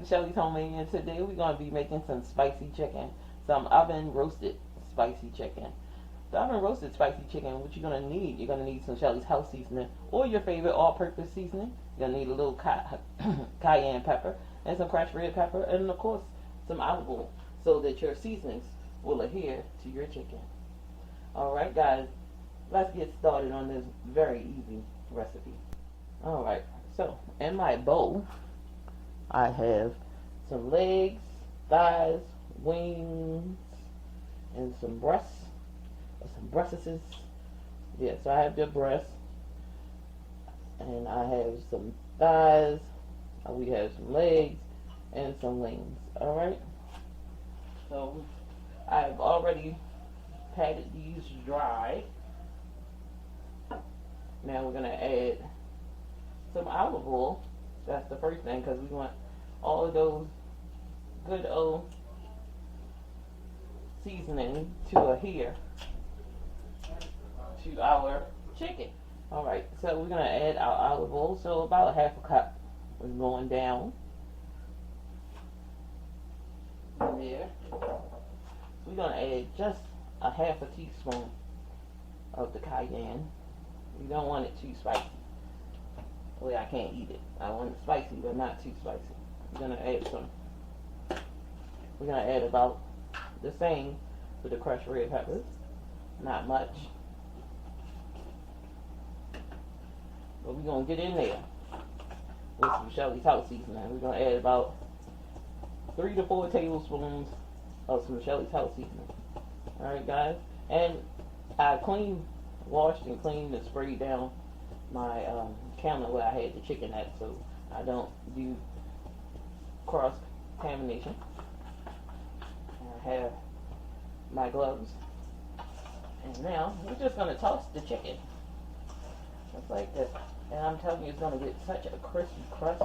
Shelly's Homemade, and today we're going to be making some spicy chicken, some oven roasted spicy chicken. The oven roasted spicy chicken, what you're going to need, you're going to need some Shelly's house seasoning or your favorite all-purpose seasoning. You're going to need a little cayenne pepper and some crushed red pepper, and of course some olive oil so that your seasonings will adhere to your chicken. Alright guys, let's get started on this very easy recipe. Alright, so in my bowl I have some legs, thighs, wings, and some breasts, or some breasts. Yeah, so I have the breasts, and I have some thighs, we have some legs, and some wings. Alright, so I've already patted these dry. Now we're going to add some olive oil. That's the first thing, because we want all of those good old seasoning to adhere to our chicken. Alright, so we're going to add our olive oil. So about half a cup is going down in there. We're going to add just a half a teaspoon of the cayenne. You don't want it too spicy. Well, I can't eat it. I want it spicy, but not too spicy. We're gonna add some. We're gonna add about the same for the crushed red peppers. Not much, but we're gonna get in there with some Shelly's house seasoning. We're gonna add about 3 to 4 tablespoons of some Shelly's house seasoning. All right, guys, and I washed and cleaned and sprayed down my counter where I had the chicken at, so I don't do cross contamination. I have my gloves, and now we're just gonna toss the chicken just like this. And I'm telling you, it's gonna get such a crispy crust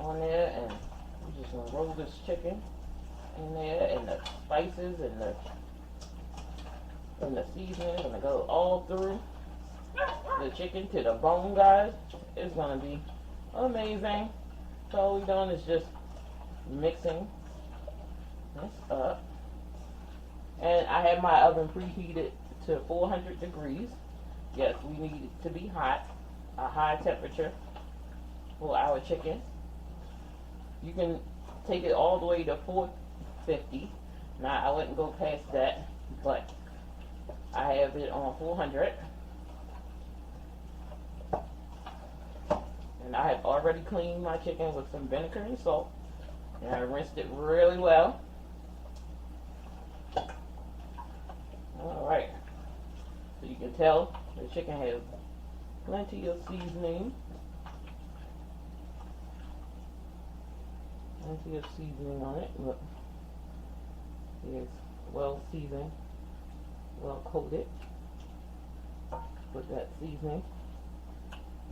on there, and we're just gonna roll this chicken in there, and the spices and the seasoning is gonna go all through the chicken to the bone, guys. It's gonna be amazing. So all we're doing is just mixing this up, and I have my oven preheated to 400 degrees. Yes, we need it to be hot, a high temperature for our chicken. You can take it all the way to 450. Now I wouldn't go past that, but I have it on 400. And I have already cleaned my chicken with some vinegar and salt. And I rinsed it really well. Alright. So you can tell the chicken has plenty of seasoning. Plenty of seasoning on it. Look. It's well seasoned. Well coated with that seasoning.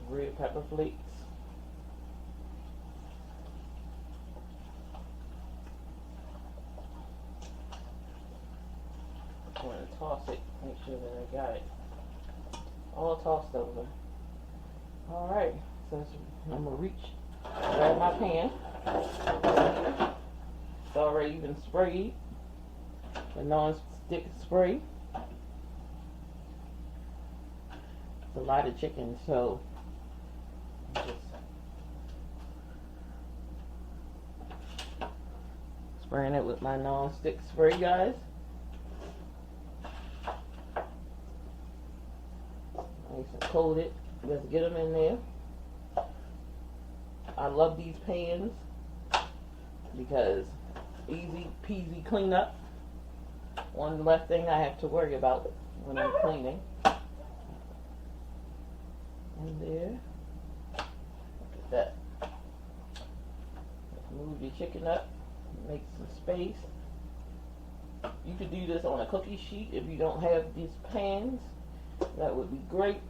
Red pepper flakes. I'm going to toss it, make sure that I got it all tossed over. Alright, so I'm going to reach, grab my pan. It's already been sprayed with non-stick spray. It's a lot of chicken, so just spraying it with my non-stick spray, guys. Nice and coated. Let's get them in there. I love these pans because easy peasy cleanup. One less thing I have to worry about when I'm cleaning. In there. Look at that. Move your chicken up. Make some space. You could do this on a cookie sheet if you don't have these pans. That would be great.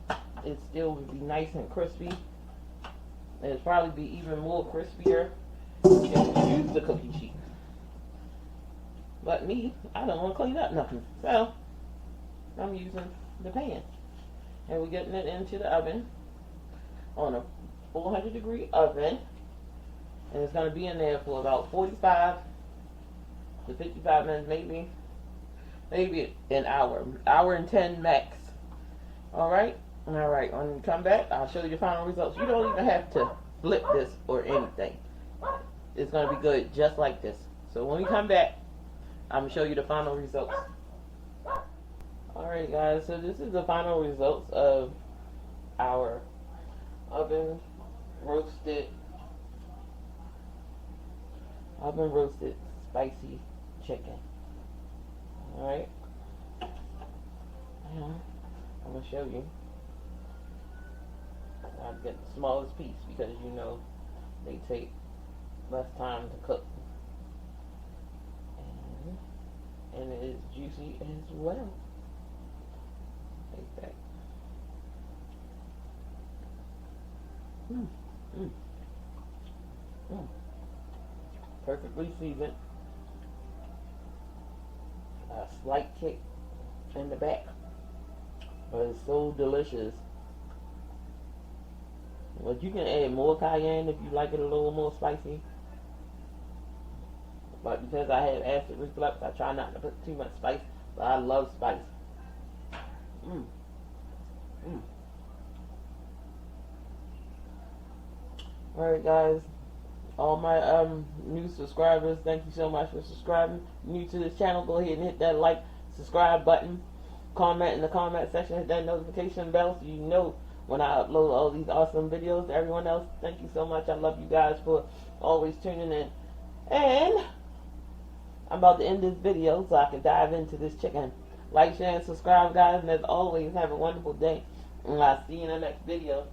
It still would be nice and crispy. It'd probably be even more crispier if you use the cookie sheet. But me, I don't want to clean up nothing. So, I'm using the pan. And we're getting it into the oven on a 400 degree oven. And it's going to be in there for about 45 to 55 minutes, maybe an hour and 10 max. Alright? Alright, when you come back, I'll show you the final results. You don't even have to flip this or anything. It's going to be good just like this. So when we come back, I'm going to show you the final results. Alright guys, so this is the final results of our oven roasted spicy chicken. Alright? I'm going to show you. I'll get the smallest piece because you know they take less time to cook. And it is juicy as well. Take that. Perfectly seasoned. A slight kick in the back, but it's so delicious. But you can add more cayenne if you like it a little more spicy. But because I have acid reflux, I try not to put too much spice. But I love spice. Alright guys, all my new subscribers, thank you so much for subscribing. New to this channel, go ahead and hit that like, subscribe button. Comment in the comment section, hit that notification bell so you know when I upload all these awesome videos. To everyone else, thank you so much. I love you guys for always tuning in. And I'm about to end this video so I can dive into this chicken. Like, share, and subscribe guys, and as always, have a wonderful day. And I'll see you in the next video.